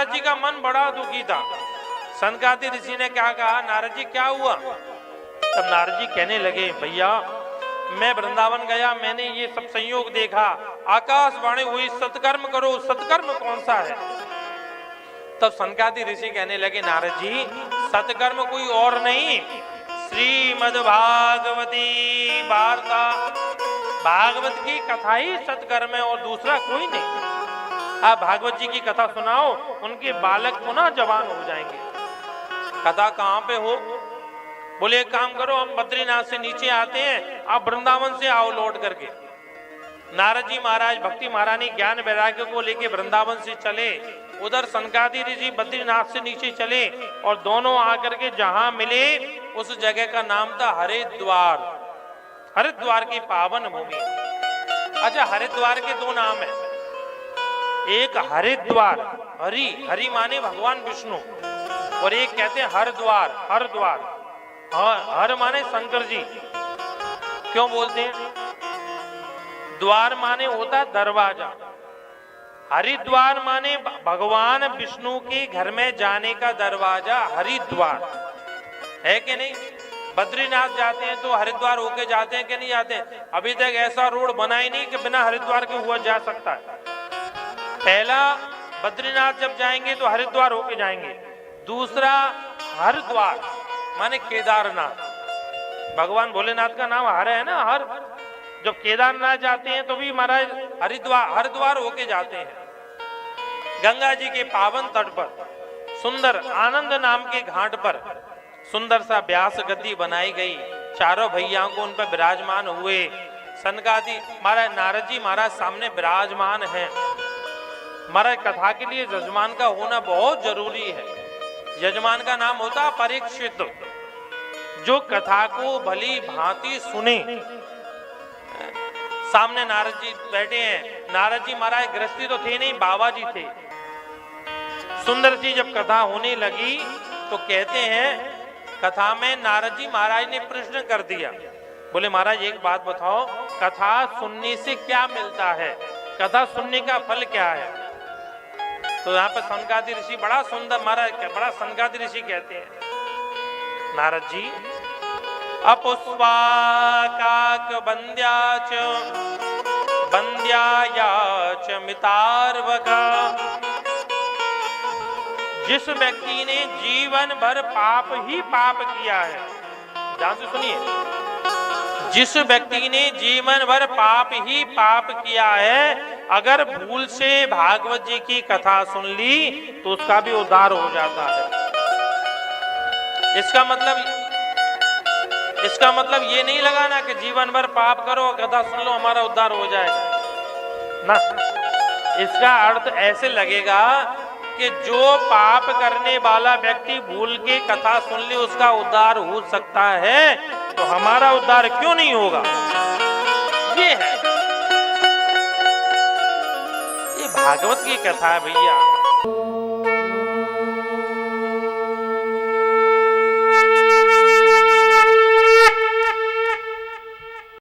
नारद जी का मन बड़ा दुखी था। सनकादिक ऋषि ने क्या कहा, नारद जी क्या हुआ? तब नारद जी कहने लगे, भैया मैं वृंदावन गया, मैंने ये सब संयोग देखा, आकाशवाणी हुई सत्कर्म करो, सत्कर्म कौन सा है? तब सनकादिक ऋषि कहने लगे, नारद जी सत्कर्म कोई और नहीं, श्रीमद् भागवती वार्ता, भागवत की कथा ही सत्कर्म है और दूसरा कोई नहीं। आप भागवत जी की कथा सुनाओ, उनके बालक पुनः जवान हो जाएंगे। कथा कहाँ पे हो? बोले एक काम करो, हम बद्रीनाथ से नीचे आते हैं, आप वृंदावन से आओ लौट करके। नारद जी महाराज भक्ति महारानी ज्ञान वैराग्य को लेके वृंदावन से चले, उधर सनकादिक ऋषि बद्रीनाथ से नीचे चले और दोनों आकर के जहां मिले उस जगह का नाम था हरिद्वार। हरिद्वार की पावन भूमि। अच्छा, हरिद्वार के दो नाम है, एक हरिद्वार, हरि हरि माने भगवान विष्णु, और एक कहते हैं हरद्वार, हरद्वार हर माने शंकर जी। क्यों बोलते हैं? द्वार माने होता दरवाजा, हरिद्वार माने भगवान विष्णु के घर में जाने का दरवाजा हरिद्वार है कि नहीं? बद्रीनाथ जाते हैं तो हरिद्वार होके जाते हैं कि नहीं जाते? अभी तक ऐसा रोड बना ही नहीं कि बिना हरिद्वार के हुआ जा सकता है। पहला बद्रीनाथ जब जाएंगे तो हरिद्वार होके जाएंगे, दूसरा हरद्वार माने केदारनाथ, भगवान भोलेनाथ का नाम हर है ना, हर। जब केदारनाथ जाते हैं तो भी महाराज हरिद्वार होके जाते हैं। गंगा जी के पावन तट पर सुंदर आनंद नाम के घाट पर सुंदर सा व्यास गद्दी बनाई गई, चारों भैयाओं को उन पर विराजमान हुए। सनकादि महाराज नारद जी महाराज सामने विराजमान हैं। महाराज कथा के लिए यजमान का होना बहुत जरूरी है। यजमान का नाम होता परीक्षित, जो कथा को भली भांति सुने। सामने नारद जी बैठे हैं। नारद जी महाराज गृहस्थी तो थे नहीं, बाबा जी थे। सुंदर सी जब कथा होने लगी तो कहते हैं कथा में नारद जी महाराज ने प्रश्न कर दिया। बोले महाराज एक बात बताओ, कथा सुनने से क्या मिलता है? कथा सुनने का फल क्या है? तो यहाँ पर सनकादिक ऋषि बड़ा सुंदर, महाराज बड़ा सनकादिक ऋषि कहते हैं, नारद जी अपुष्पाकाक बंद्याच बंद्यायाच मितार्वका। जिस व्यक्ति ने जीवन भर पाप ही पाप किया है, ध्यान से सुनिए, जिस व्यक्ति ने जीवन भर पाप ही पाप किया है, अगर भूल से भागवत जी की कथा सुन ली तो उसका भी उद्धार हो जाता है। इसका मतलब ये नहीं लगाना कि जीवन भर पाप करो कथा सुन लो हमारा उद्धार हो जाएगा ना। इसका अर्थ ऐसे लगेगा कि जो पाप करने वाला व्यक्ति भूल के कथा सुन ले उसका उद्धार हो सकता है, तो हमारा उद्धार क्यों नहीं होगा? ये है, ये भागवत की कथा है भैया।